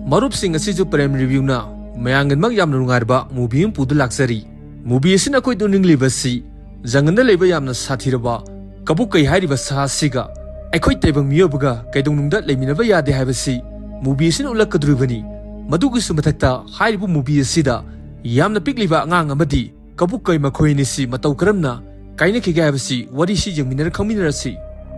Marupsing asisu prem review na mayangan yamna nungarba movie pudu laksari movie asina koi tuning libasi janganda leba yamna sathiraba kabukai hairiba sahasiga aikoi Taibang Miobaga kaidongnungda Leiminnaba yade haibasi movie asina ulakadribani madugi sumathakta hairibu movie asida yamna pikliba angang amadi kabukai makhoinisi matau karamna kaina kiga haibasi wari si jangminar khangminarasi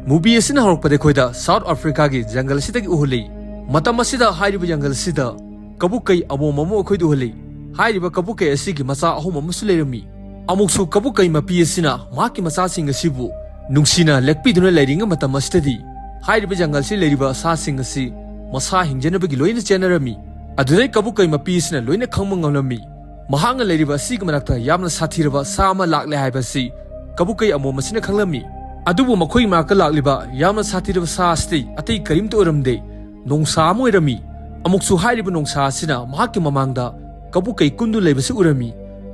movie asina horokpade khoida South Africa gi jungle sidagi uhuli matam asida hairiba jungle sida kabukai amomamo khoi duhali hairiba kabukai asigi masa ahum amusu lerami amuksu kabukai mapi asina maki masa sing asibu nungsina lekpi duna leiringa matam astadi hairiba jungle si leriba sa sing asi masa hingjanabagi loina chenarami adudai kabukai mapi asina loina khangmangamlami mahanga leriba asigi manakta yamna sathiraba sa ama lakle haibasi kabukai amomasina khanglami adubu makhoi marka lakliba yamna sathiraba sa asti atei karimta oramde nongsa moirami amuksu hairiba nongsa asina mahaki mamangda kabukai kundu leibasi urami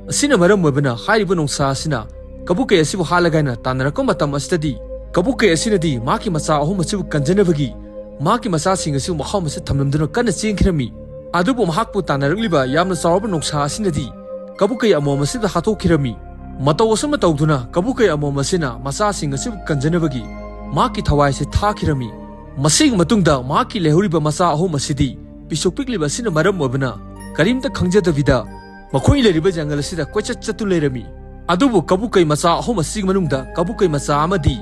asina maram oibana hairiba nongsa asina kabukai asibu halagaina tanarako matam astadi kabukai asinadi maki macha ahum asibu kanjanabagi maki macha sing asibu maham ase thamlamduna kana chengkhirami adubu mahakpu tanaragliba yamna chawraba nongsa asinadi kabukai amom asida hatokhirami mataw asama tawduna kabukai amom asina macha sing asibu kanjanabagi maki thawai se thakhirami masig matungda maki lehuriba macha ahum asidi pisokpikliba sina maram obana karimta khangjadavida makhoi leriba jungle sida koichat chatu lerami adubu kabukai macha ahum asig manungda kabukai macha amadi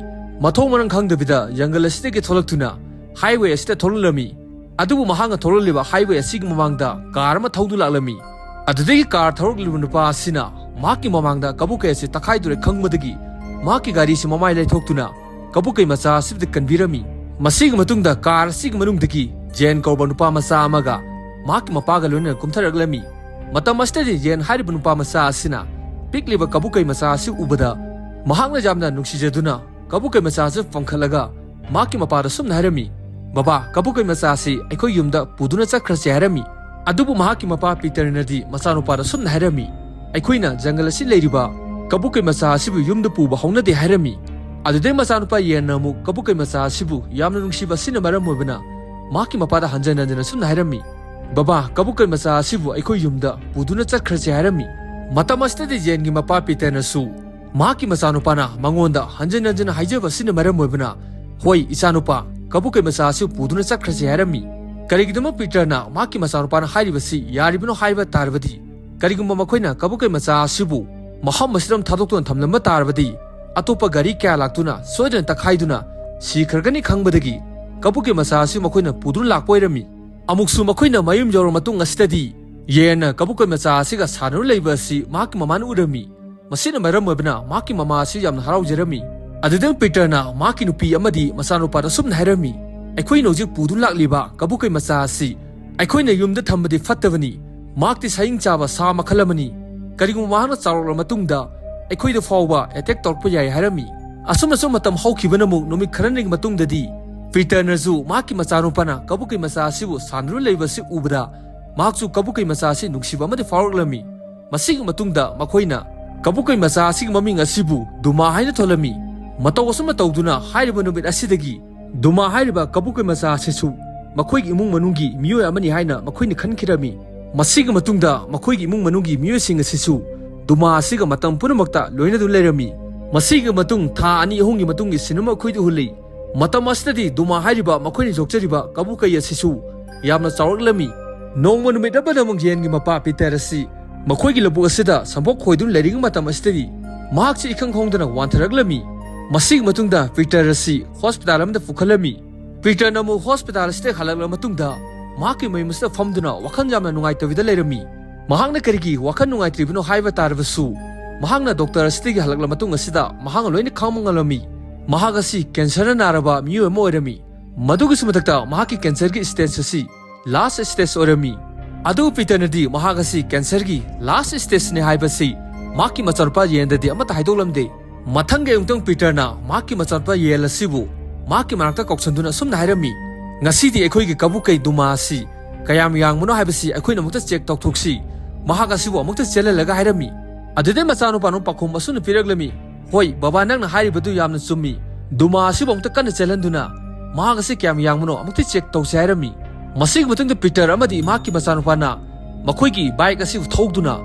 mathau marang khangdavida jungle sida ge tholaktuna highway sida tholulami adubu mahanga thololiba highway asig mamangda car ma thaudu laklami adudagi car thorokliba nupa asina maki mamangda kabukai se takhaidure khangmadagi maki gari se mamai leithoktuna kabukai macha sibda kanbirami masig matungda car sig manungdagi Jen kauba nupa masa amaga maki mapaga loina kumtharaglami matam astadi Jen hairiba nupa masa asina pikliba kabukai masa asi ubada mahangna jamna nuksijaduna kabukai masa asi pangkhalaga maki mapada sumna hairami baba kabukai masa asi aikoi yumda puduna chakhrase hairami adubu mahaki mapa piternadi masa nupada sumna hairami aikoina jungle asi leiriba kabukai masa asibu yumda puba haunade hairami adudai masa nupa yenna mu kabukai masa asibu yamna nungsiba sina maram oibana maki mapada hanjana sumna hairami baba kabukai macha asibu aikoi yumda puduna chakhrase hairami matam astadi Jen gi mapa pitanasu maki macha nupana mangonda hanjana haijaba sina maram oibana hoi ichanupa kabukai macha asibu puduna chakhrase hairami karigidama pitana maki macha nupana hairibasi yaribino haiba tarbadi karigumba makhoina kabukai macha asibu maham masram thadokton thamlamba tarbadi atopa gari kya laktuna soidan takhaiduna sikhragani khangbadagi kabukai macha asi makhoina pudun lakpoirami amuksu makhoina mayum jawra matung astadi yena kabukai macha asiga sanaru leiba asi maki maman urami masina maram obna maki mama asi yamna haraujerami adudang peterna maki nupi amadi masano para sumna hairami aikoi nojik pudun lakliba kabukai macha asi aikoina yumda thambadi fattabani makti saing chaba sa makhalamani karigum mahana charokla matungda aikoida fawba attack torpa yai hairami asumna sum matam haukhibana mu nomi kharaning matungdadi Pitanazu maki machanupana kabukai macha asibu sanru leibasi ubada mahaksu kabukai macha asi nungsiba amadi faroklami masig matungda makhoina kabukai macha asig maming asibu duma haina tholami mataw asuma tawduna hairiba numit asidagi duma hairiba kabukai macha asisu makhoigi imung manungi miyoi amani haina makhoini khankhirami masig matungda makhoigi imung manungi miyoi sing asisu duma asiga matam punamakta loina du lerami masig matung tha ani ahungi matungi sinuma khoidu huli matam astadi duma hairiba makhoini jokchariba kabukai asisu yamna chawraklami nongma numit abada mung Jen gi mapa piterasi makhoigi labu asida sambok khoidun leiring matam astadi mahakchi ikhang khongdana wantharaklami masig matungda piterasi hospital amda pukhalami Peter namu hospital asida halakla matungda mahaki maimusta famduna wakhan jamna nungaitavida leirami mahangna karigi wakhan nungaitribino haiba tarbasu mahangna doctor asida gi halakla matung asida mahang loina khangmangalami mahagasi cancer naraba miyo moirami madugi sumatakta mahaki cancer gi stage asi last stage orami adu piternadi mahagasi cancer gi last stage ne haibasi maki macharpa yendadi amata haidoklamde mathange ungtong peterna maki macharpa yelasibu maki manakta koksanduna sumna hairami ngasidi ekhoi gi kabukai duma asi kayam yangmuno haibasi ekhoina mukta check tokthoksi mahagasibu amukta chelalaga hairami adude machanu panu pakhum asunu piraglami hoi baba nang na hairibadu yamna chummi duma asi bongta kan chelanduna mahagasi kyam yangmuno amukti check tawse hairami Masig matungda Peter amadi maki masanupana makoigi bike asi thogduna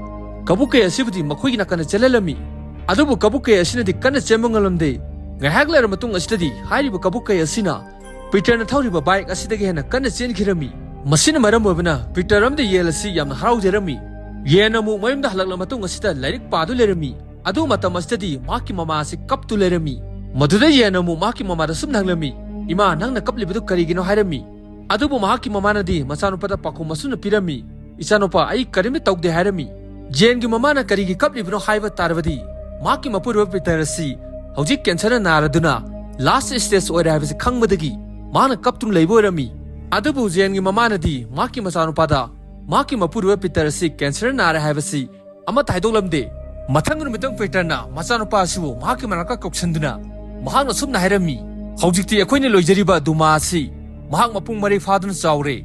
kabuke asibudi makoigi nakana chelalami adubu kabuke asinadi kana chemangalamde ngahak ler matung asitadi hairiba kabuke asina Peter na thawriba bike asidagi hena kana chenkhirami masina maram obana Peter amde yelasi yamna haraujerami yena mu mayumda halakla matung asida lairik padu lerami adu matam asitadi maki mama asi kaptu lerami maduda yena mu maki mama da sumnaglami ima nangna kaplibadu karigino hairami adubu mahaki mamanadi masanupada pakhum masuna pirami ichanupa ai karimi tawde hairami jengi mamana karigi kaplibino haiba tarvadi maki mapurwa pitarasi hojik cancer naraduna last stage oira habisi khangmadagi mana kaptum leiborami adubu jengi mamanadi maki masanupada maki mapurwa pitarasi cancer nara habisi ama taidoglamde mathangru mitang peterna masanupa asibu maki manaka koksanduna mahangna sumna hairami hojikti akoine loijariba dumasi mahang mapung mari fadun chaure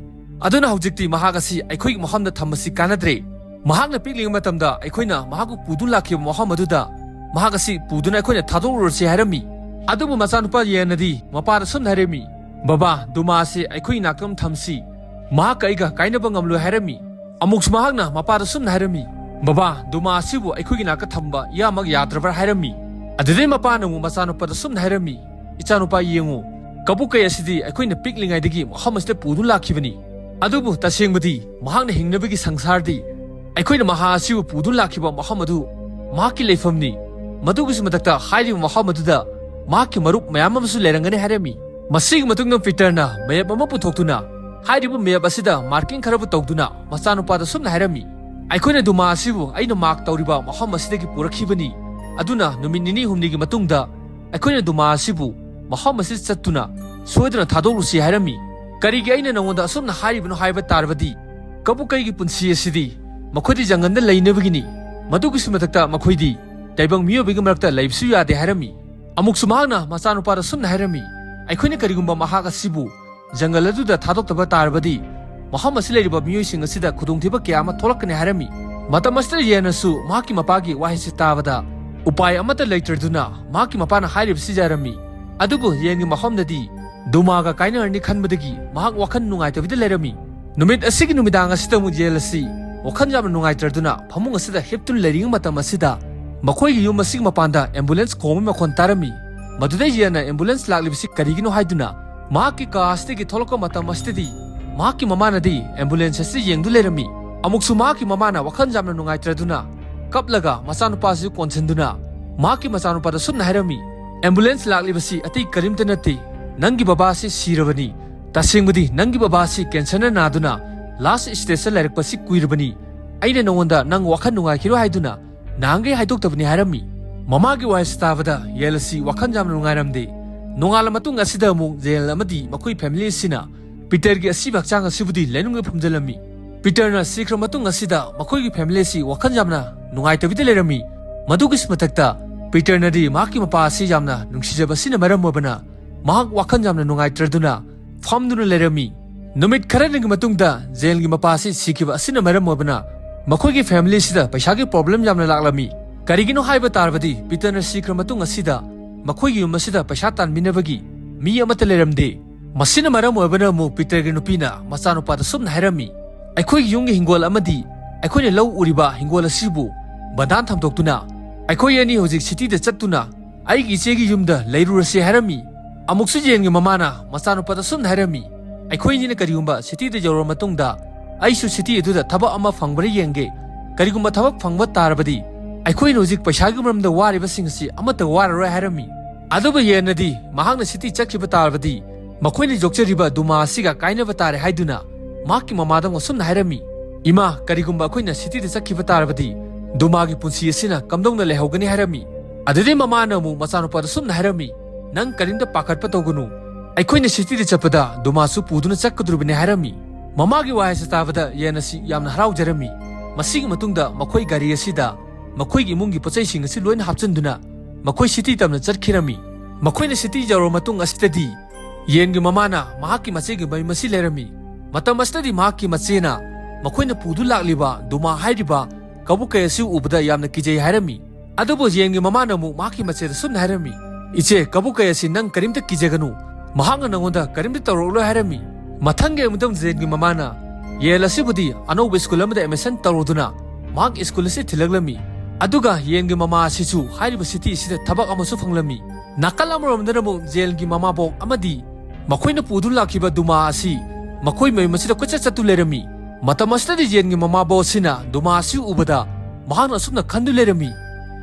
aduna hojikti mahagasi aikoi mahamda thamasi kanadre mahagna pikling matamda aikoina mahagu pudun lakhi mahamadуда mahagasi puduna aikoina thadorursi harami adubu masanupa yenadi mapara sum harami baba dumasi aikoi nakam thamsi mahakaiga kainaba ngamlu harami amuk mahagna mapara sum harami baba dumasi bu aikoi naka thamba yamag yadrabar harami adide mapana mu masanupa sum harami ichanupa yengu kabukai asidi aikoina piklingaidagi mahamasde pudun lakhibani adubu tasengmadi mahangna hingnabagi sangsardi aikoina maha asibu pudun lakhiba mahamadu maki leifamni madugusi madakta hairi mahamaduda maki marup mayam amsu lerangane harami masig matungna Peterna mayap ama puthokduna hairibu mayap asida marking kharabu tawduna masanupada sumna harami aikoina duma asibu aina mak tawriba mahamasdagi purakhibani aduna numin nini humnigi matungda aikoina duma asibu mahamasi chattuna soidna thadolusi hairami karigi aina nangonda asumna hairibno haiba tarbadi kabukaigi punsi asidi makhodi janganda leinebagini madugisi matakta makhoidi taibang Miobaga marakta laibsu yade hairami amuk sumahna masanupara sumna hairami aikhoina karigumba mahaga sibu jangaladuda thadokta tarbadi mahamasi leiriba mioising asida khudungthiba kyama tholakne hairami matamasta yenasu mahaki mapagi wahisi tabada upai amata leiterduna mahaki mapana hairibsi jarami adubu yengi mahamdadi dumaga kainarni khanbadagi mahak wakhan nungaitabida lerami numit asigi numidang asida mu jelasi wakhan jam nungaitarduna phamung asida heptun lering matam asida makhoi yum asig mapanda ambulance khomi makhon tarami maduda yena ambulance laklibsi karigino haiduna mahaki kastigi tholoko matam astidi mahaki mamanadi ambulance asi yengdu lerami amuksu mahaki mamana wakhan jam nungaitraduna kaplaga masanupa su konsenduna mahaki masanupa sunna hairami ambulance laklibasi ati karimta nati nangi babasi sirabani tasengmudi nangi babasi cancer naduna last stage lairpasi kuirabani aina nongonda nang wakhan nungai khiro haiduna nangai haidoktabani harami mamagi waistabada yelasi wakhan jam nungairamde nongala matung asida mu jail amadi makoi family sina Peter gi asibak chang asibudi lenung phamjalami Peter na sikra matung asida makoi gi family si wakhan jamna nungai tabide lerami madugis matakta Peter nadi maki mapa si jamna nungsijaba sina maram mabana mahak wakhan jamna nungai traduna famduna lerami numit kharangi matungda jail gi mapa si sikiba sina maram mabana makoi gi family sida paisa gi problem jamna laklami karigino haiba tarbadi Peter na sikra matung asida makoi gi yum asida paisa tan minabagi mi amata leramde masina maram mabana mu Peter gi nupina masanupa da sumna hairami aikoi gi yungi hingol amadi aikoi ne law uriba hingol asibu badan thamdoktuna aikoi ani hojik city da chattuna aigi chegi yumda leirurasi harami amuksu jengi mamana masanupa da sumna harami aikoi ni karigumba city da jawra matungda aisu city eduda thaba ama fangbare yenge karigumba thaba fangba tarbadi aikoi hojik paisa gi maramda wariba singsi amata wararoi harami aduba yenadi mahangna city chakhiba tarbadi makoi ni jokchariba duma asiga kainaba tare haiduna maki mamada ngosumna harami ima karigumba akoina city da chakhiba tarbadi dumagi punsi asina kamdongna lehogani harami adede mamana mu masanupa sumna harami nang karinda pakatpa togunu aikoina city da chapada dumasu puduna chakkadrubine harami mamagi wahisa tabada yenasi yamna harau jarami masigi matungda makoi gari asida makoi gi mungi pochai sing asi loina hapchanduna makoi city tamna charkhirami makoina city jaro matung asitadi yengi mamana mahaki machegi bai masi lerami matam astadi mahaki machena makoina pudu lakliba duma hairiba kabukai asi ubada yamna kijai harami adubu yengi mamana mu mahaki macheda sun harami iche kabukai asi nang karimta kijaganu mahanga nangonda karimta tawrolo harami Mathangge mutam Zengi mamana yela sibudi anob school amada emission taruduna mak school si thilaglami aduga yengi mama sichu hairiba city sida thabak amasu phanglami nakal amromdana mu jelgi mama bok amadi makoina pudul lakhiba duma asi makoi mai masida kocha chatu lerami matamasdi jengi mama bo sina duma asi ubada mahana sumna khandu lerami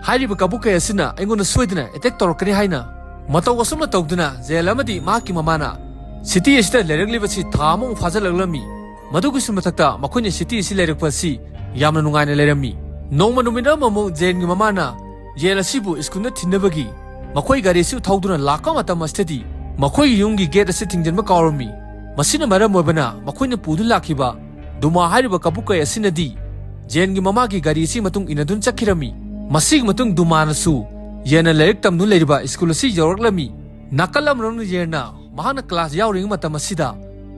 hairiba kabukai asina engona soidina attack torkani haina mataw asumna tawduna jelamadi maki mamana city sida leragli si thamong fajalaglammi madugu sumatakta makoina city si leragpasi yamna nungaina lerami nongma numina mamu jengi mamana yela sibu skunda thinabagi makoi gari su thauduna lakka matamastadi makoi yungi gate ase thingjanma kawrami masina maram obana makoina pudu lakhiba duma hariba kabukai asinadi jengi mamagi gari si matung inadun chakhirami masig matung dumana su yena lerek tamnu leriba school si yawraklami nakalam ron yerna mahana class yawring matamasida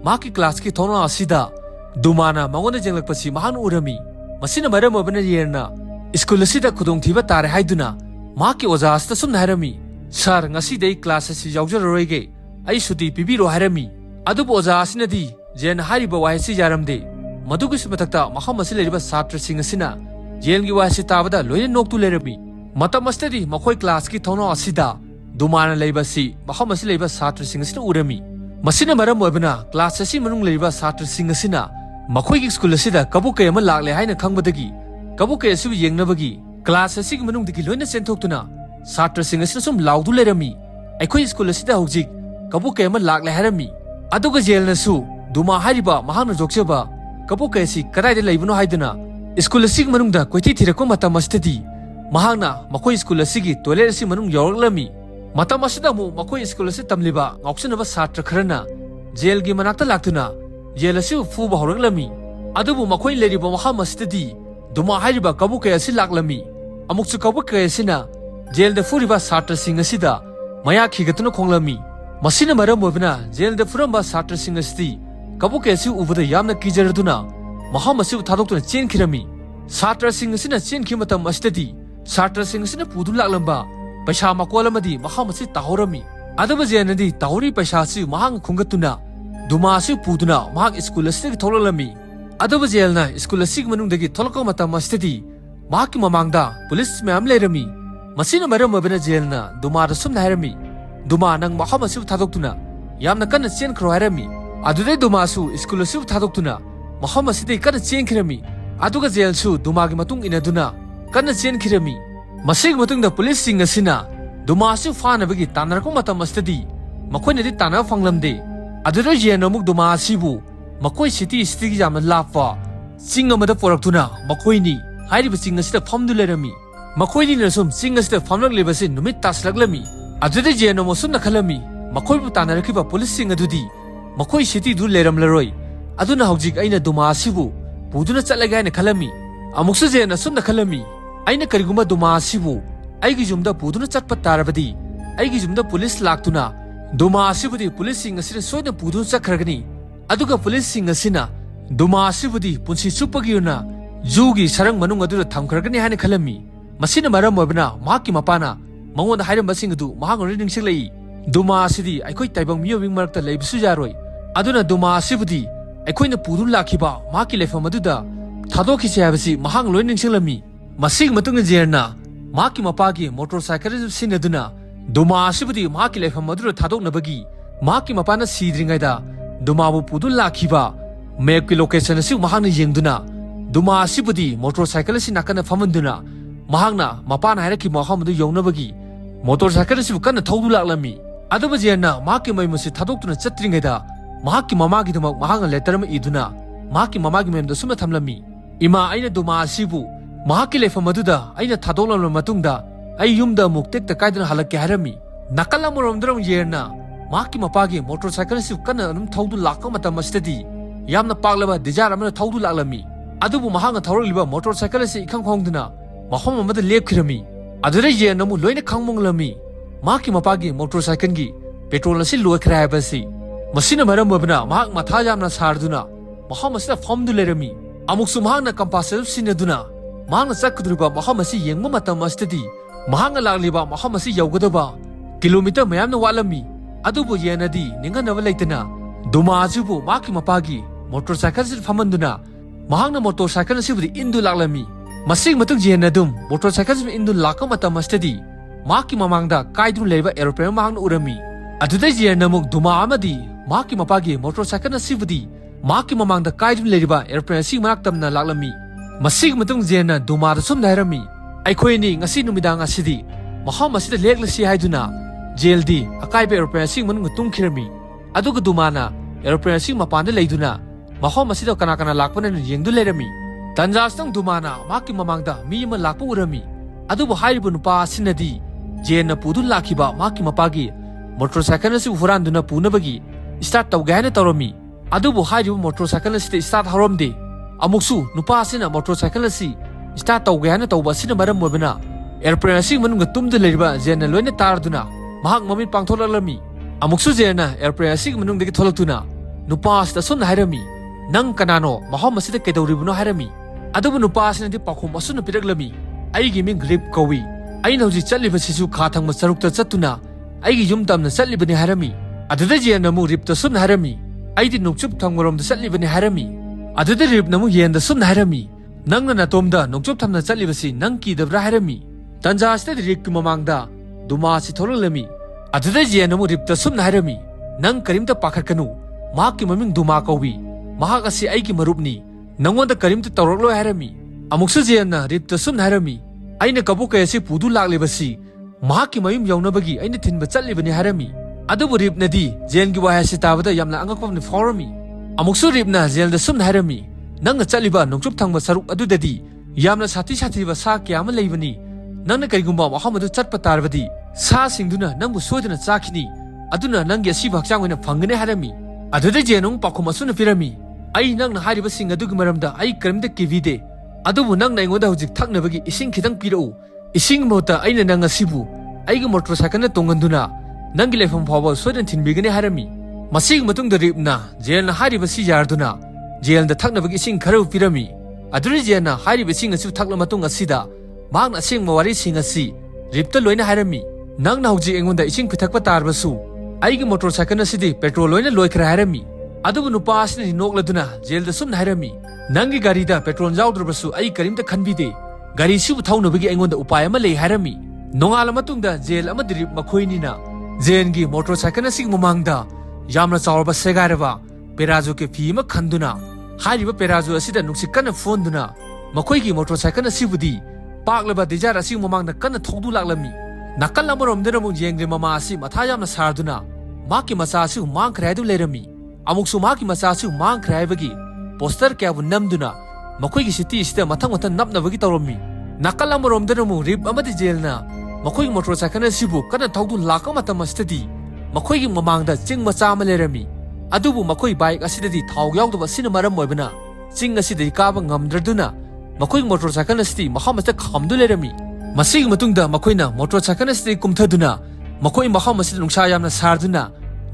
maki class ki thona asida dumana mangona jenglakpasi mahan urami masina maram obana yerna school sida khudong thiba tare haiduna maki oja asta sum harami sar ngasi dei class si yawjararoige ai suti pibiro harami adubu oja asinadi jen hariba waisi yaramde madugu sumatakta mahamasi leriba satra singasina jengi waisi tabada loine noktu lerami matamastadi makhoi class ki thona asida dumana leibasi mahamasi leiba satra singasina urami masina maram obana class asi manung leiba satra singasina makhoi ki school asida kabukai ama lakle haina khangbadagi kabukai asu yengnabagi class asi manung digi loine sentoktuna satra singasina sum laudu lerami aikhoi school asida hojik kabukai ama lakle harami aduga jelna su duma hariba mahana jokcheba kabukai si kadai leibno haiduna school asig manungda koiti thirakko matamastadi mahana makhoi school asigi toilet asi manung yawraklami matamasida mu makhoi school asi tamliba ngauksnaba satra kharana jelgi manakta laktuna jelasi fuba horaklami adubu makhoi leriba mahamastadi duma hariba kabukai asi laklami amukchu kabukai asina jelda furiba satra singasida maya khigatuna khonglami masina maram obana jelda furamba satra singasti kabukai asi ubada yamna kijaraduna mahamasi thadokuna chenkhirami satra singasina chenkhi matam astadi satra singasina pudu laklamba paisa makolamadi mahamasi tahorami adaba jenadi tahori paisa si mahang khungatuna dumasi puduna mahak school asigi tholalami adaba jelna school asig manungdagi tholaka matam astadi mahaki mamangda police mayam lerami masina maram obana jelna dumara sumna harami duma nang mahamasi thadokuna yamna kana chenkhro harami adudai dumasu school asig thadokuna mahamasi dei kana chenkhirami aduga jelsu dumagi matung inaduna kana chenkhirami masig matungda police sing asina dumasi fanabagi tanarko matam astadi makoina di tana fanglamde adura jenamuk dumasibu makoi city city yamna lapa sing amada poraktuna makoini hairiba sing asida famdu lerami makoini nasum sing asida famlak lebasi numit taslaglami adura jenamo sumna khalami makoibu tanarakiba police sing adudi makoi city du leram leroi aduna hojik aina dumasibu puduna chalaga na khalami amuksu jena sumna khalami aina kariguma dumasibu aigi jumda puduna chatpa tarabadi aigi jumda police laktuna dumasibudi police sing asina soina puduna chakhragani aduga police sing asina dumasibudi punsi chupagiyuna jugi sarang manung adura thamkhragani haina khalami masina maram obana mahaki mapana mangonda hairamba sing adu mahangori ningsilai dumasidi aikoi taibang miyobing marakta leibisu yaroi aduna dumasibudi aikoina pudu lakhiba mahaki lefam aduda thadokhi habasi mahang loi ningsilami masig matunga jerna mahaki mapagi motorcycle sinaduna duma asibudi mahaki lefam adura thadoknabagi mahaki mapana sidringaida dumabu pudu lakhiba map ki location asi mahangna yengduna duma asibudi motorcycle si nakana famanduna mahangna mapana hairaki mahamadu yognabagi motorcycle si kana thaudu laklami aduba jerna mahaki maimusi thadokduna chatringaida mahaki mamagi dumak mahanga letter ma iduna mahaki mamagi memda sumna thamlami ima aina duma asibu mahaki lefam aduda aina thadoklam matungda ai yumda muktek ta kaidana halakke harami nakala moromdram yerna mahaki mapagi motorcycle si kana anum thaudu lakka matamastadi yamna paglaba dijar amana thaudu laklami adubu mahanga thawrliba motorcycle si ikhang khongduna mahom amada lepkhirami adura yerna mu loina khangmonglami mahaki mapagi motorcycle gi petrol si loikhra habasi masina maram obana mahak matha yamna sarduna mahamasida famdu lerami amuksu mahangna compasel sinaduna mahangna chakudruba mahamasi yengma matam astadi mahangna lagliba mahamasi yawgadaba kilometer mayamna walami adubu yenadi ninganaba leitana Duma ajubu maki mapagi motorcycle si famanduna mahangna motorcycle si budi indu laklami masing matung jen adum motorcycle si indu lakam matam astadi maki mamangda kaidun leba aeroplane mahangna urami aduda jen namuk duma amadi maki mapagi motorcycle si budi maki mamangda kaidun leba aeroplane si manak tamna laklami masing matung jen na duma da sum nairami aikhoi ni ngasi numidang asidi maham asida leklasi haiduna jeldi akaiba aeroplane si manung tungkhirami aduga dumana aeroplane si mapanda leiduna mahom asida kana lakpana yengdu lerami tanjastang dumana maki mamangda mi ma lakpa urami adubu hairibu nupa asinadi jena pudu lakhiba maki mapagi motorcycle si huranduna punabagi start tawgaina tawrami adubu hairibu motorcycle si start haramde amuksu nupa asina motorcycle si start tawgaina tawba sina maram mobana aeroplane si manunga tumdu leriba jena loina tarduna mahak mami pangtholalami amuksu jena aeroplane si manungdagi tholaktuna nupa asida sunna hairami nang kanano mahom asida kedauribuno hairami adubu nupa asinadi pakhum asuna piraklami aigi ming grip kawi aina hoji chatliba sisu khathangma sarukta chattuna aigi yum tamna chatlibani hairami aduda jena mu ripta sunna hairami aidi nukchup thangmaromda chatlibani hairami aduda rip namu yenda sunna hairami nangna natomda nukchup thamna chatlibasi nang kidabra hairami tanja asida rik mamangda duma si tholaklami aduda jena mu ripta sunna hairami nang karimta pakhatkanu mahakki maming duma kawi mahak asi aigi marupni nangonda karimta tawrakloi hairami amuksu jena ripta sunna hairami aina kabukai asi pudu laklibasi mahakki mayum yaunabagi aina thinba chatlibani hairami adubu ripnadi jengi wahasi tabada yamna angakpamni faurami amuksu ripna jelda sunna hairami nangna chatliba nongchup thangba saruk adudadi yamna sati ba sa kyama leibani nangna karigumba mahamadu chatpa tarbadi sa singduna nangbu soidana chakhini aduna nangi asi bakchang oina phangane hairami aduda jenong pakhum asuna pirami ai nangna hariba sing adugi maramda ai karimda kivide adubu nangna ingoda hojik thaknabagi ising khidang pirau ising mota aina nang asibu aigi motorcycle na tonganduna nangi leifam phawa soidan thinbigane harami masig matungda ripna jelna hariba si yarduna jelda thaknabagi ising khara pirami aduri jelna hariba sing asu thakla matung asida magna sing mawari sing asi ripta loina harami nangna hojik ingonda ising pithakpa tarbasu aigi motorcycle asidi petrol loina loikhra harami adubu nupa asini nokladuna jelda sumna harami nangi gari da petrol jawdrabasu ai karimta khanbide gari sibu thaunabagi aingonda upay ama lei harami nongala matungda jel ama dirip makhoinina jengi motorcycle asig mamangda yamna chawrba segaraba perajo ke fi ma khanduna hariba perajo asida nuksik kana fonduna makhoigi motorcycle asibudi paklaba dejar asig mamangda kana thogdu laklami nakal amarom mu jengre mama asi matha yamna sarduna maki macha asi mangkhrai du lerami amuksu maki macha asi mangkhrai bagi poster kya bu namduna makhoigi city sida mathang napnabagi tawrami nakal amarom mu rip amadi jelna makhoigi motorcycle asibu kana thogdu lakama tamastadi makhoigi mamangda ching macha ama lerami adubu makhoi bike asidadi thau yaudaba sina maram moibana ching asidai kaba ngamdraduna makhoi motorcycle asidi mahamasta khamdu lerami masig matungda makhoina motorcycle asidi kumthaduna makhoi mahamasta nungsa yamna sarduna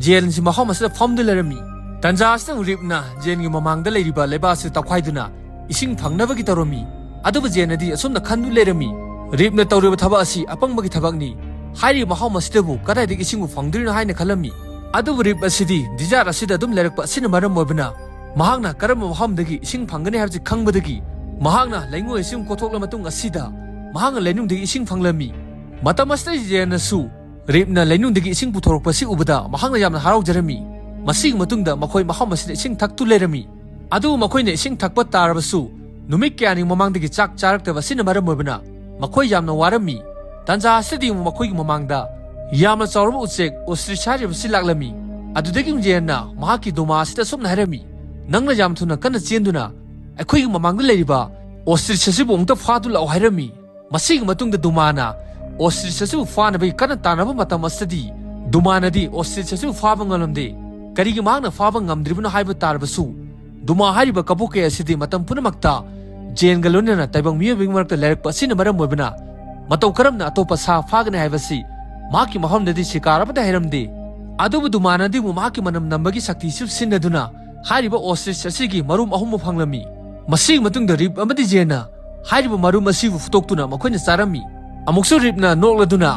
jelnsi mahamasta famdu lerami tanjasta uripna jengi mamangda leiriba lebasi takhaiduna ising phangnabagi tarami adubu jenadi asumna khandu lerami ripna tawriba thaba asi apangbagi thabakni hairi mahamasta bu kadai digi isingu phangdrina haina khalami adubu rip asidi dijar asida dum lerakpa sina maram moibana mahangna karam mahamdagi ising phangani habji khangbadagi mahangna laingo ising kothokla matung asida mahangna lainungdagi ising phanglami matamasta jena su ripna lainungdagi ising puthorokpa si ubada mahangna yamna harau jarami masig matungda makhoi mahamasida ising thaktu lerami adu makhoina ising thakpa tarabasu numik kyani mamangdagi chak charaktaba sina maram moibana makhoi yamna warami tanja asidi makhoi mamangda yamna chawrba uchek ostrich basi laklami adudagi jena mahaki doma asida sumna harami nangna yam thuna kana chenduna akhoi mamangda leiriba ostrich asibu ongta phadu lau harami masig matungda dumana ostrich asibu phana bai kana tanaba matam asadi dumana di ostrich asibu phaba ngalamde karigi magna phaba ngamdribuna haiba tarbasu duma hariba kabuke asidi matam punamakta jenga lonena taibang miyabing marakta lerakpa sina maram moibana matau karamna atopa sa phagane haibasi maki mahamdadi shikarabada heramde adubu dumanadi mu maki manam nambagi sakti sip sinnaduna hariba ostrich asigi marum ahum phanglami masig matungda rip amadi jena hariba marum asibu futoktuna makhoina charami amuksu ripna nokladuna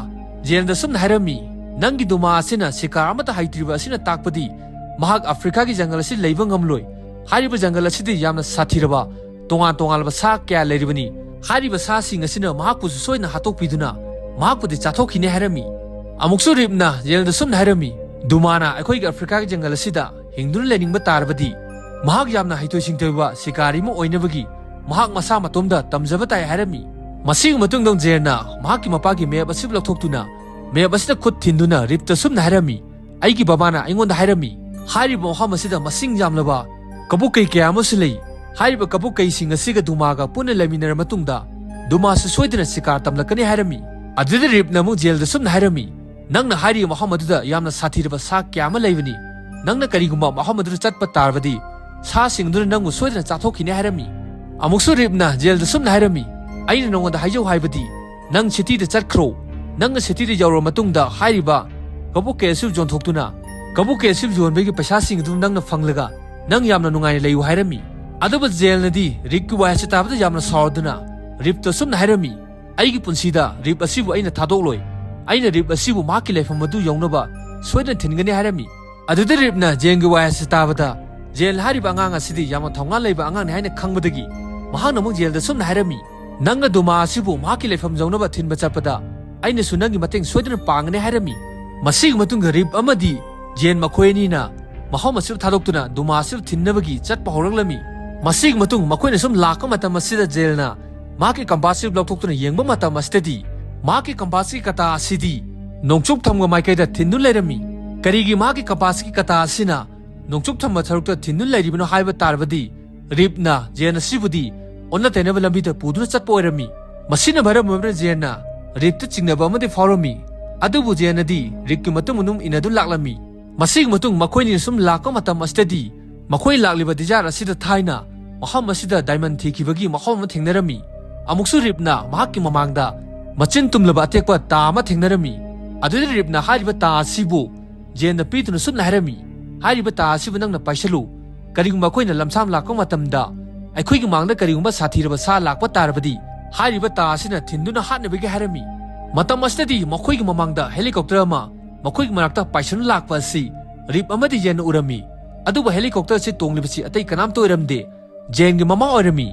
jelda sumna harami nangi duma asina shikar amata haitriba asina takpadi mahak Africa ki jungle asi leiba ngamloi hariba jungle asidi yamna sathiraba tongalba sa kya leiribani hariba sa sing asina mahak pu soina hatok piduna mahak pudi chathokine harami amuksu ribna jelda sum harami dumana akhoi ki Africa ki jungle asida hingdun leningba tarbadi mahak yamna haitoi singteba sikari mo oinabagi mahak masa matomda tamjaba tai harami masig matung dong jerna mahak ki mapa ki map asib lokthokuna map asida khut thinduna ripta sum harami aigi babana aingonda harami hariba moham asida masing jamlaba kabuk kai kya muslei hariba kabuk kai sing asiga dumaga puna laminar matungda duma su soidina sikar tamlakani harami adida ripna mu jelda sum harami nangna hari muhammadu yamna sathirba sa kya ma leibani nangna karigumba muhammadu chatpa tarbadi sa singduna nangu soidina chathokine harami amuksu ripna jelda sum harami aina nongonda haijau haibadi nang city da chatkhro nang city da yawro matungda hariba kabuk ke siv jon thoktuna kabuk ke siv jon begi paisa singdu nangna phanglaga nang yamna nungai leyu hairami aduba jail nadi rikku wa chatabda yamna sawduna rip to sum hairami aigi punsida rip asibu aina thadokloi aina rip asibu maki leifam madu yawnaba soidan thingani hairami aduda ripna jengi wa chatabda jail hariba angang asidi yamna thonga leiba angang ni haina khangbadagi mahana mu jail da sum hairami nanga duma asibu maki leifam yawnaba thinba chapada aina sunangi mateng soidan pangane hairami masig matunga rip amadi jen makoini na mahom asib thadoktuna duma asib thinnabagi chatpa horaglami masig matung makoina sum lakka matam asida jailna maki kambasib loktoktuna yengba matam astedi maki kambasi kata asidi nongchuk thamga maikaida thinnu leirami karigi maki kapasiki kata asina nongchuk thamma tharukta thinnu leiribino haiba tarbadi ripna jena sibudi onna tenaba lambita puduna chatpa oirami masina bharam mabra jena ripta chingnaba amadi forami adubu jenadi rikki matungunum inadu laklami masig matung makoini sum lakka matam astedi makoi lakliba dijar asida thaina maham asida diamond thikibagi maham thengnarami amuksu ripna mahakki mamangda machin tumlaba atekpa ta ma thengnarami adudi ripna hariba ta asibu jenna pituna sum harami hariba ta asibu nangna paisalu karigumba koina lamsam lakka matamda aikhoigi mangda karigumba sathiraba sa lakpa tarbadi hariba ta asina thinduna hatnabagi harami matam astedi makhoigi mamangda helicopter ama makhoigi marakta paisanu lakpa asi rip amadi jenna urami aduba helicopter si tonglibasi atai kanam to iramde jengi mama orami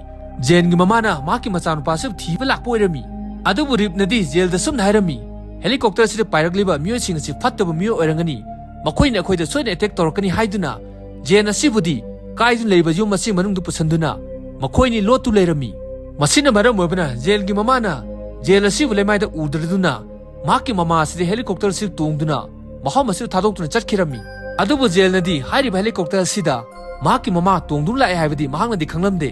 jengi mama na maki machan pasib thiba lakpo irami adubu rip nadi jail da sum hairami helicopter si pairakliba myo sing si phattaba myo orangani makhoina khoida soina attack torkani haiduna jena sibudi kaidun leiba yum masi manungdu pusanduna makhoini lotu leirami masina maram obana jail gi mama na jail asibu lemaida udraduna maki mama si helicopter si tongduna maham asi thadoktuna chatkirami adubu jail nadi hariba helicopter sida maki mama tongdun lai haibadi mahangna di khanglamde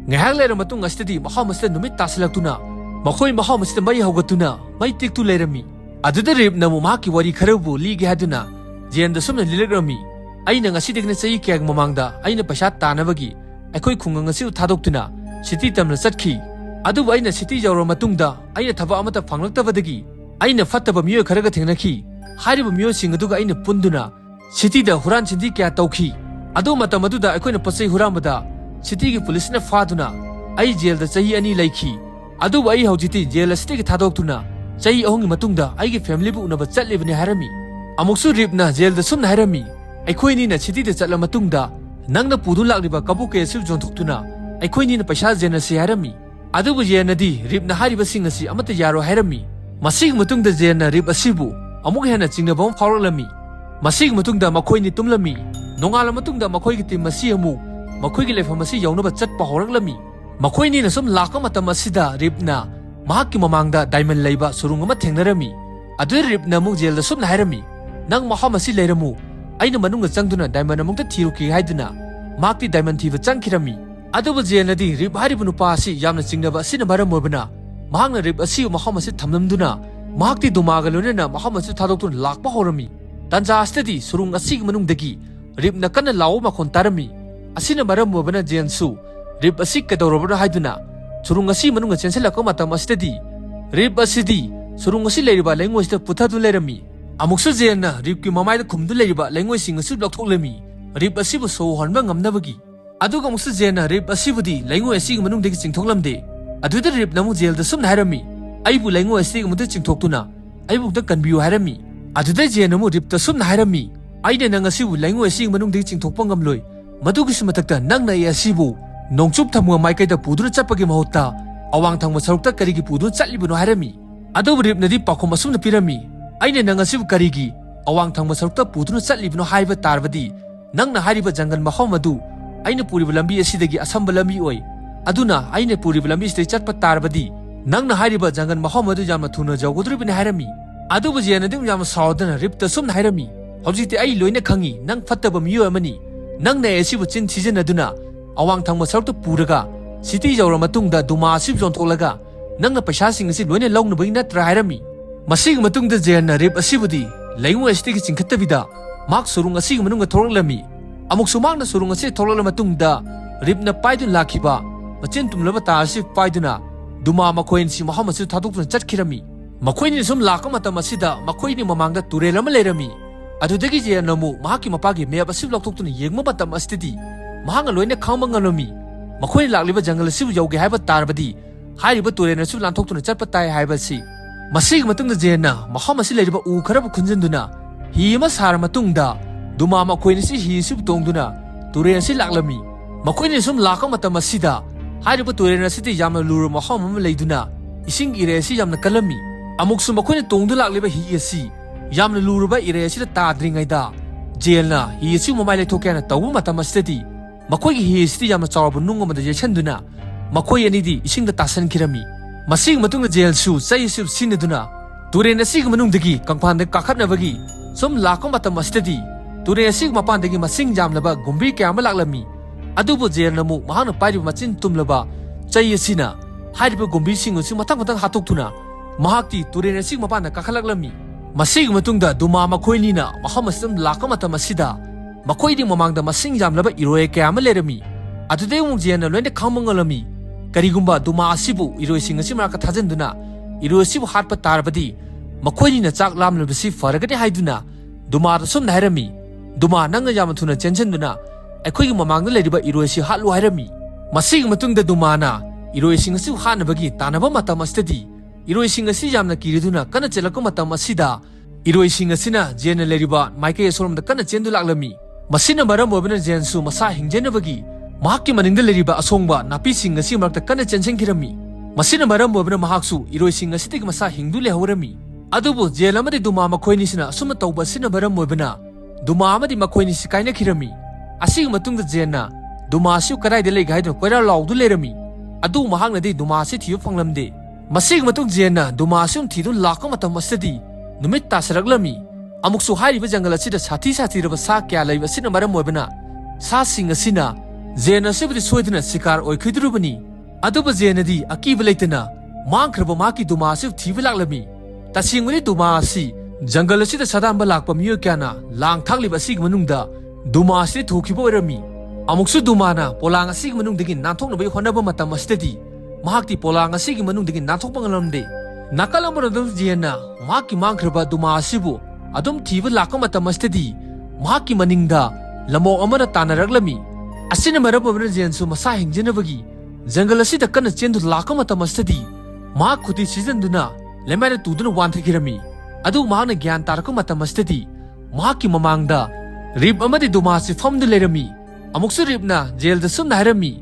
ngahak leira matung astedi maham asida numit tasalaktuna makhoi maham asida mai hogatuna mai tiktu leirami aduda rip namu maki wari kharabu ligi haduna jenda sumna lilagrami aina ngasidegna chai kyak mamangda aina paisa tanabagi akhoi khunga ngasi thadoktuna city tamna chatkhi adubu aina city jawro matungda aina thaba amata phanglaktabadagi aina fattaba miyo kharaga thengnakhi hariba miyo singaduga aina punduna city da huran chindi kya tawkhi adu matamaduda akoina pasai huramada city gi police na faduna ai jail da chahi ani laikhi adu ai haujiti jail city gi thadoktuna chahi ahongi matungda ai gi family bu unaba chatlebani harami amuksu ripna jail da sumna harami aikoini na city da chatla matungda nangna pudu lakliba kabuke sil jonthokuna aikoini na paisa jena si harami adu bu jena di ripna hariba sing asi amata yaro harami masig matungda jena rip asibu amuk hena chingnabam phawralami masig matungda makhoini tumlami nongala matungda makhoigi tim masi amu makhoigi lefam asi yawnaba chatpa horaklami makhoini na sum lakka matam asida ripna mahakki mamangda diamond leiba surung ama thengnarami adu ripna mu jail da sum hairami nang maham asi leiramu aina manunga changduna diamond amungta thiruki haiduna makti diamond thiba changkhirami adubu jail nadi rip haribu nupa asi yamna chingnaba asina maram obana mahangna rip asi maham asi thamlamduna mahakti dumaga lonena maham asi thadoktun lakpa horami tanja astedi surung asi manungdagi rip na kana lawo makhon tarami asina maram obana jensu rip asi kadorobra haiduna surung asi manunga chenselakko matam astedi rip asidi surung asi leiriba lengoi sta puthadu leirami amuksu jenna rip ki mamai da khumdu leiriba lengoi sing asu lokthoklemi rip asi bu so honba ngamnabagi aduga amuksu jenna rip asi budi lengoi asi manungdagi chingthoklamde aduda rip namu jail da sumna harami aibu lengoi asi mudu chingthoktuna aibu da kanbiu harami aduda jenna mu rip ta sumna harami aina nang asibu laingoi asing manungdi chingthokpa ngamloi madugi simathakta nangna ai asibu nongchup thamwa maikaida puduna chapagi mahutta awang thangma sarukta karigi puduna chatlibano hairami adubu ripnadi pakhom asumna pirami aina nang asibu karigi awang thangma sarukta puduna chatlibano haiba tarbadi nangna hariba jangal mahom adu aina puriba lambi asidagi asamba lambi oi aduna aina puriba lambi sidai chatpa tarbadi nangna hariba jangal mahom adu yamna thuna jawgodribani hairami adubu jenadi yamna saudana ripta sumna hairami hojikti ai loina khangi nang fattaba miyo amani nangna asibu chin thijanaduna awang thangma sarukta puraga siti jawra matungda duma asib jontholaga nangna paisa sing asi loina launa bai natra hairami masig matungda jenna rip asibudi laingo asitigi chingkhattabida mak surung asig manunga thorlami amuk sumangna surung asi thorlala matungda ripna paidun lakhiba machin tumlaba ta asi paiduna duma makoin si muhammad su thadukna chatkirami makoini sum lakam matam asida makoini mamangda turel ama lerami adudagi jenamu mahaki mapagi meyab asib loktoktuna yengma matam astidi mahanga loina khangma ngalami makoini lakliba jangal asibu yauge haiba tarbadi hariba turena su lantoktuna chatpa tai haiba si masig matungda jena maham asi leriba u kharabu khunjanduna hi ma sar matungda duma makoini si hi sib tongduna turen si laklami makoini sum lakam matam asida hariba turena siti yamna luru maham am leiduna ising ire si yamna kalami amuk su makoini tongdu lakliba hi asi yamna luruba ire asi ta tadringaida jelna hi asi momai le thokena tawu matam asidi makoigi hi asi yamna chawbu nungoma da yechanduna makoi anidi ising da tasan kirami masig matungda jel su sai sib sinaduna turen asig manungdagi kangphan da kakhatnabagi sum lakam matam asidi turen asig mapandagi masing jamlaba gumbi kyama laklami adubu jelnamu mahana pairi machin tumlaba chai asina hariba gumbi sing usi mathang mathang hatoktuna mahakti turen asig mapanda kakhalakhlami masig matungda duma makoini na mahamasam lakam matam asida makoidi mamangda masing jamlaba iroe kyama lerami adudai mung jena loina khangmangalami karigumba duma asibu iroi sing asi maraka thajanduna iroi asibu hatpa tarbadi makoini na chak lamlabasi faragani haiduna duma da sum hairami duma nanga yam thuna chenjanduna akhoi gi mamangda leriba iroi si hatlu hairami masig matungda duma na iroi sing asi hanabagi tanaba matam astadi iroi sing asi yamna kiriduna kana chelako matam asida iroi sing asina jena leriba Michaeletos da kana chendu laklami masina maram obina jensu masa hingjenabagi mahakki maningda leriba asongba napi sing asi marakta kana chensenkirami masina maram obina mahaksu iroi sing asitigi masa hingdu lehorami adubu jelamadi duma makoini sina suma tauba sina maram obina duma amadi makoini sikaina kirami asig matungda jenna duma asiu karai de lei gaidno koira laudu lerami adu mahangnadi duma asi thiyu phanglamde masig matung jenna duma asium thidu lakam matam asadi numit tasaraglami amuksu hairiba jangal asida sathi raba sa kya laiba sina maram obina sa sing asina jena sibdi soiduna sikar oikhidrubani aduba jenadi akiba leitana mangkhraba maki duma asiu thiba laklami tasinguni duma asi jangal asida sadamba lakpa miyo kyana lang thakliba sig manungda duma asi thokhiba orami amuksu dumana polang asig manungdagi nanthoknabai honaba matam asidi mahakti polang asigi manungdagi nanthokpa ngalamde nakalamradam jena mahaki mangkhraba duma asibu adum thiba lakam matam asidi mahaki maningda lamok amana tanaraglami asina marabamna jensu masa hingjenabagi jangal asida kana chendu lakam matam asidi mahak khuti sizanduna lemana tuduna wanthakirami adu mahana gyan taraka matam asidi mahaki mamangda rib amadi duma asi famdu lerami amuksu ribna jelda sumna hairami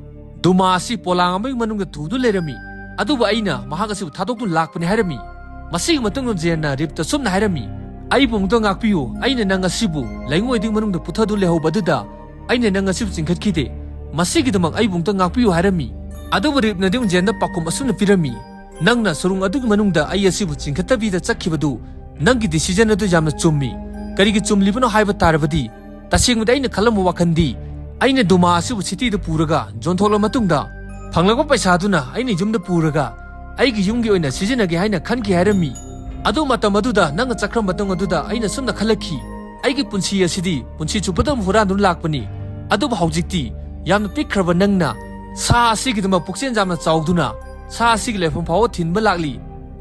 duma asi polang amai manungda thudu lerami aduba aina mahagasi thadoktu lakpani hairami masig matungna jenna ribta sumna hairami ai bungdo ngakpiu aina nang asibu laingoi ding manungda puthadu lehobaduda aina nang asibu chingkhatkide masigi damang ai bungdo ngakpiu hairami aduba ribna ding jenna pakum asuna pirami nangna surung adugi manungda ai asibu chingkhatabida chakhibadu nangi decision adu jamna chummi karigi chumlibano haiba tarabadi tasingmada aina khalamu wakhandi aina duma asibu city da puraga jonthola matungda phanglago paisa aduna aina yumda puraga aigi yumgi oina sizinage haina khanki hairami adu matam aduda nanga chakram batang aduda aina sumna khalakhi aigi punsi asidi punsi chupadam huranun lakpani adu haujikti yamna pikhraba nangna sa asigi dama pukchen jamna chawduna sa asigi lefam phaw thinba lakli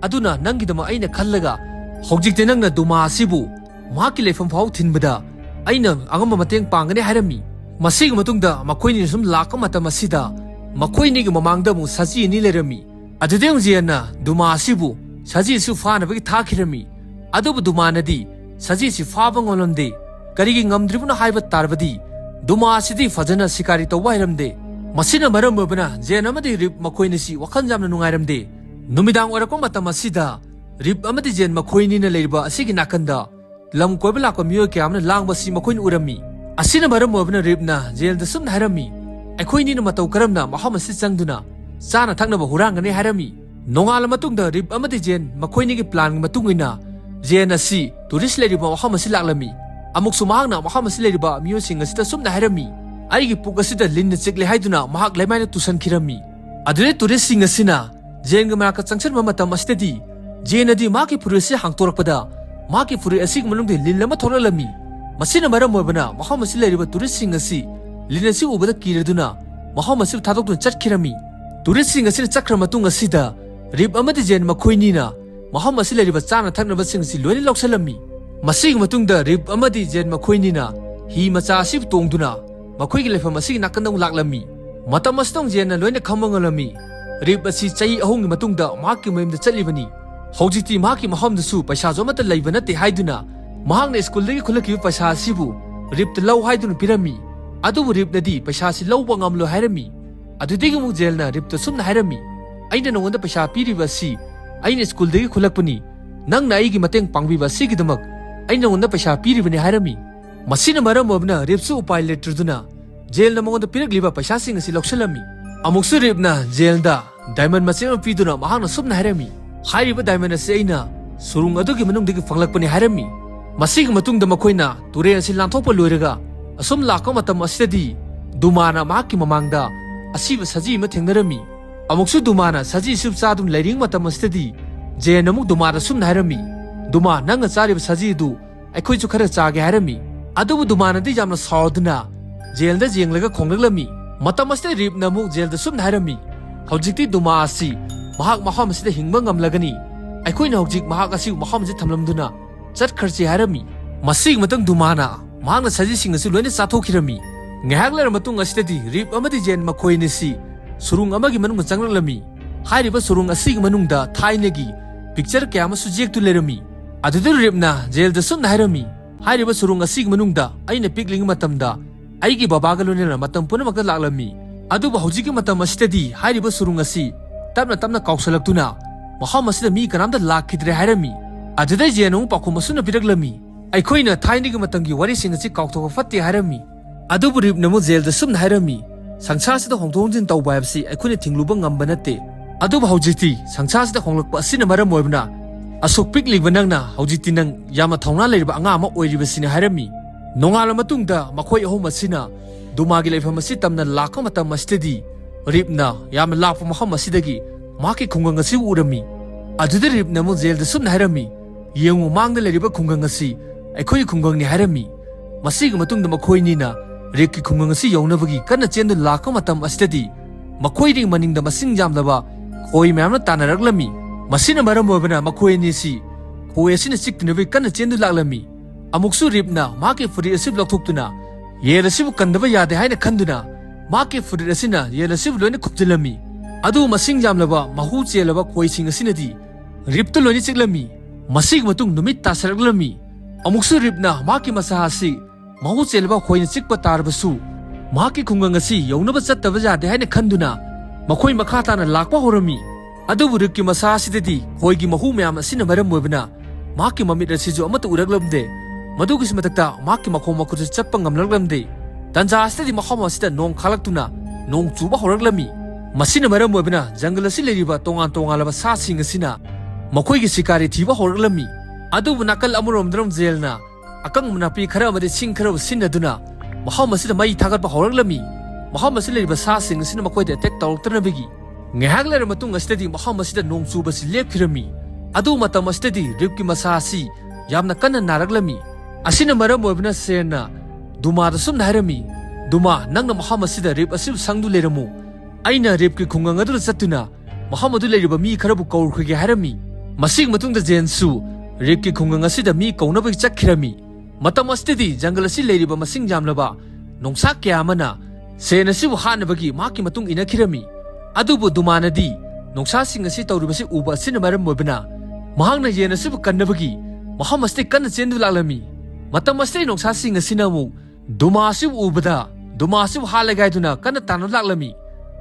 aduna nangi dama aina khallaga haujikte nangna duma asibu mahaki lefam phaw thinbada aina angamba mateng pangane hairami masig matungda makoini sum lakam matam asida makoini gi mamangda mu saji ni lerami adudeng jiana duma asibu saji su fana bagi thakirami adubu duma nadi saji si faba ngolonde Karigi ngamdribuna haiba tarbadi Duma asidi fajana sikari tawba hairamde Masina maram oibana Jain amadi Rip makoini si wakhan jamna nungairamde Numidang oirakpa matam asida Rip amadi Jain makoini na leiriba asigi nakanda Lam koiba lakpa miyoi kayamna langba si makoini urami Asina maram oibana Rip na Jain da sumna hairami Aikoini na matau karamna maham asi changduna Sana thaknaba hurangani hairami Nongala matungda Rip amadi Jain makoini ki plan matungina Jain asi tourist leiriba maham asi laklami Amuk sumahangna maham asi leiriba miyoi sing asida sumna hairami Aigi puk asida linna chikle haiduna mahak Leiminnaba tusan kirami Adune tourist sing asina Jain ga maraka changchan matam asitadi Jain adi maki furi asi hangtorakpada maki furi asig manungde lin lama tholalami Masina maram oibana maham asi leiriba tourist sing asi lin asi ubada kiraduna maham asi thadokduna chatkirami Tourist sing asina chakra matung asida Rip amadi Jain makoini na maham asi leiriba chana thaknaba sing asi loina loksalami Masig matungda Rip amadi Jain makoini na hi macha asi tongduna makhoi gi lefam asi nakandang laklami matam astong Jain na loina khamangalami Rip asi chai ahong gi matungda mahak ki mayamda chatlibani Hojiti mahak ki maham dasu paisa jo mata leiba nate haiduna mahak na school dagi khulaki paisa asibu Rip ta law haiduna pirami adu Rip nadi paisa si law bangamlo hairami adudigi mu Jain na Rip ta sumna hairami aina nongonda paisa piriba si aina school dagi khulakpani nang na aigi mateng pangbiba si gi damak aina nongonda paisa piribani hairami masina maram obna Rip su upai leturduna Jain na mongonda piragliba paisa sing asi loksalami amuksu Rip na Jain da diamond machema piduna mahak na sumna hairami Hairiba diamond asi aina surung adugi manungdagi fanglakpani hairami masigi matungda makoina ture asi lanthokpa loiraga asum lakka matam asidadi dumana mahakki mamangda asiba saji ma thengnarami amuksu dumana saji sub chadum leiring matam asidadi Jain amuk dumana sumna hairami duma nanga chariba saji du aikhoi chu khara chage hairami adubu dumana di jamna sauduna Jain da jenglaga khonglaglami matam asida Rip na amuk Jain da sumna hairami hojikti duma asi mahak maham asida hingba ngamlagani aikoina hojik mahak asi maham asi thamlamduna chatkharchi hairami masig matang dumana mahakna saji sing asi loina chathokirami ngahak lar matung asidadi Rip amadi Jain makoini si surung amagi manung changlami hairiba surung asig manungda thainagi picture kayama subject tu lerami adudu Rip na Jain da sumna hairami hairiba surung asig manungda aina pikling matamda aigi babaga loina matam punamakta laklami aduba hojiki matam asidadi hairiba surung asi tapna tapna kausalaktuna maham asida mi kanamda lakhidre hairami aduda Jain ung pakhum asuna piraglami aikoina thainigi matangi wari sing asi kaukthokpa fatte hairami adubu Rip namu Jain da sumna hairami sangsar sida hongthongjin tawba habsi aikoina thingluba ngamba natte aduba hojiti sangsar sida honglakpa asina maram oibna asuk pikliba nangna hojiti nang yama thauna leiriba anga ama oiriba sina hairami nongala matungda makhoi ahom asina dumagi leifam asi tamna lakka matam asidadi Rip na yama lakpa maham asidagi maki khungang asi urami aduda Rip namu Jain da sumna hairami yengu mangda leiriba khungang asi aikhoi khungang ni hairami masigi matungda makhoini na Rip ki khungang asi yaunabagi kanna chendu lakka matam asidadi makhoi ring maningda masing jamlaba khoi mayamna tanaraglami masina maram oibana makhoini si khoi asina chiktunabi kanna chendu laklami amuksu Rip na maki furi asib lokthoktuna yer asibu kandaba yade haina khanduna maki furi asina yer asibu loina khupjilami adu masing jamlaba mahu chelaba khoi sing asinadi Rip to loina chiklami masig matung numit tasaraglami amuksu Rip na maki masa asi mahu chelaba khoina chikpa tarbasu maki khungang asi yaunaba chattaba yade haina khanduna makhoi makha tana lakpa horami adubu Rip ki masa asidadi khoi gi mahu mayam asina maram oibana maki mamit asiju amata uraglamde madugis matakta maki makhom makuju chappa ngamlaglamde tanja asidi maham asida nong khalaktuna nong chuba horaglami masina maram oibana jungle asi leiriba tongan tongalaba sa sing asina makhoi gi sikari thiba horaglami adubu nakal amurom dram Jain akang munapi khara amade sing khara sinaduna maham asida mai thagatpa horaglami maham asi leiriba sa sing asina makhoi de attack tawroktanabigi ngahak ler matung asidi maham asida nong chuba si lepkhirami adu matam asidi Rip ki masa asi yamna kanna naraglami asina maram oibna sena duma da sumna hairami duma nangna maham asida Rip asib sangdu leramu aina Rip ki khungang adu chattuna maham adu leriba mi kharabu kaurkhige hairami masig matungda Jain su Rip ki khungang asida mi kaunabagi chakhirami matam asidi jungle asi leriba masing jamlaba nongsa kya amana sena sibu hanabagi maki matung inakhirami adubu dumanadi nongsa sing asi tawribasi uba asina maram oibna mahangna Jain asibu kannabagi maham asti kanna chendu laklami Matam astai noksa sing asina mu dumasi ubada dumasi halagai duna kana tanu laklami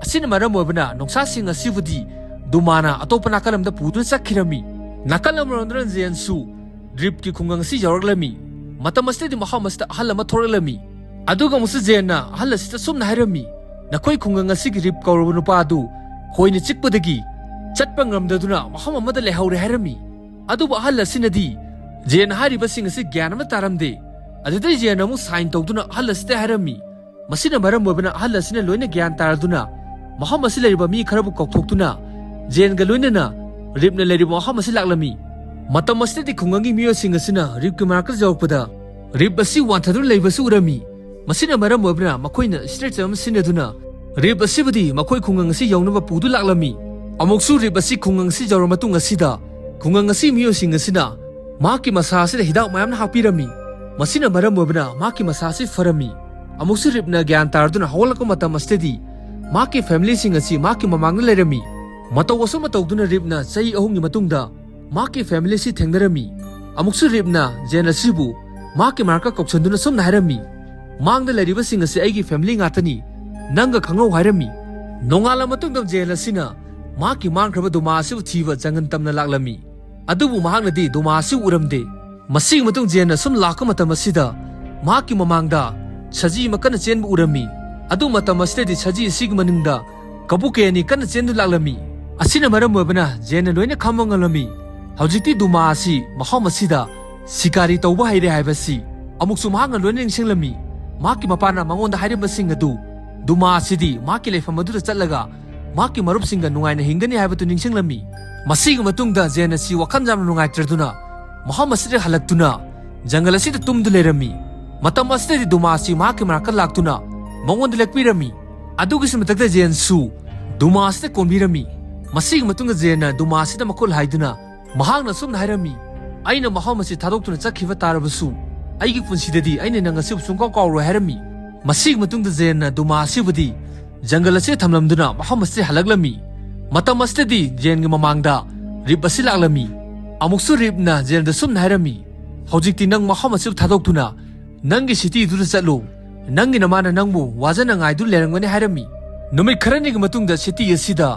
asina maram obana noksa sing asibudi dumana atopana kalam da pudun sakhirami nakalam rondran zensu drip ki khungang si jorglami matam astai di mahamasta halama thorlami aduga musu zenna halasita sumna hairami nakoi khungang asi grip kaurubunu padu hoine chikpadagi chatpa ngamdaduna maham amada lehaure hairami aduba halasinadi zen hariba sing asi gyanama taramde adudai zen amu sign tawduna halasita hairami masina maram obana halasina loina gyan taraduna maham asi leriba mi kharabu kokthokduna zen ga loinana ripna leriba maham asi laklami matam asidi khungangi miyo sing asina rip ki marker jawkpada rip asi wanthadun leibasu urami masina maram obana makoina straight am sinaduna rip asibudi makoi khungang asi yawnaba pudu laklami amoksu rip asi khungang si jawra matung asida khungang asi miyo sing asina maki masa asida hidak mayamna hapirami masina maram obana maki masa asi farami amoksu ripna gyan tarduna hawlaka matam asidi maki family sing asi maki mamangna lerami mataw wasama tawduna ripna chai ahungi matungda maki family si thengdarami amuksu ripna jena sibu maki marka koksanduna somna hairami mangda leriba sing asi aigi family ngatani nanga khangau hairami nongala matungdam jela sina maki mangkraba duma asibu thiba jangan tamna laklami adubu mahakna di duma asibu uramde masing matung jena som lakka matam asida maki mamangda chaji makana chenbu urami adu matam asidi chaji sig maningda kabukeni kana chendu laklami asina maram obana jena loina khamangalami hojikti duma asi maham asida sikari tawba haire haibasi amuksu mahanga loina ningsinglami maki mapana mangonda haireba sing adu duma asidi maki lefam adu chatlaga maki marup singa nungaina hingani haibatu ningsinglami masiga matungda jena si wakhan jam nungai traduna maham asida halaktuna jangal asida tumdu lerami matam asidi duma asi maki marka laktuna mangonda lekpirami adugi simatakta jen su duma asida konbirami masiga matunga jena duma asida makol haiduna mahangna sumna hairami aina maham asi thadoktuna chakhiba tarabasu aigi punsidadi aina nanga sib sungkaw kawro hairami masig matungda jena duma asibudi jangal asi thamlamduna maham asi halaglami matam asidi jengi mamangda rip asi laklami amuksu ripna jenda sumna hairami hojikti nang maham asi thadoktuna nangi city dura chatlo nangi namana nangbu wajana ngaidu lerangwani hairami numit kharani gi matungda city asida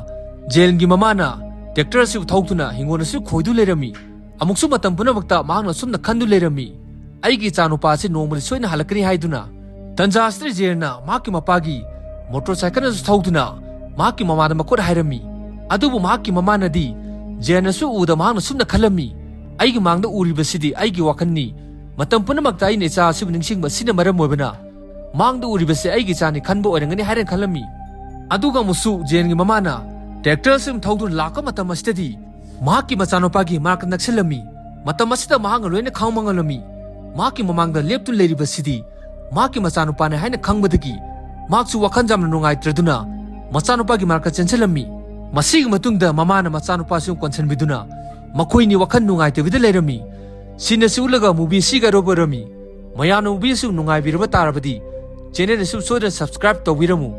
jelgi mamana tractor si thauktuna hingona si khoidu lerami amuksu matam punabakta mahangna sumna khandu lerami aigi chanupa si nomali soina halakri haiduna tanja astri jerna maki mapagi motorcycle su thauduna maki mamada makot hairami adubu maki mamana di jerna su uda mahangna sumna khalami aigi mangda uribasidi aigi wakanni matam punamakta ai necha sibu ningsingba sina maram obana mangda uribasi aigi chani khanbo orangani hairen khalami aduga musu jengi mamana tractor sim thawdun laka matam astadi maki machanopagi mark nakselami matam asida mahang loina khangmangalami maki mamangda leptu leribasidi maki machanopane haina khangbadagi maksu wakhan jamna nungai traduna machanopagi marka chenselami masig matungda mamana machanopa sim konsenbiduna makoini wakhan nungai tebida lerami sinasi ulaga movie siga roborami mayano movie su nungai biraba tarabadi channel su soda subscribe tawiramu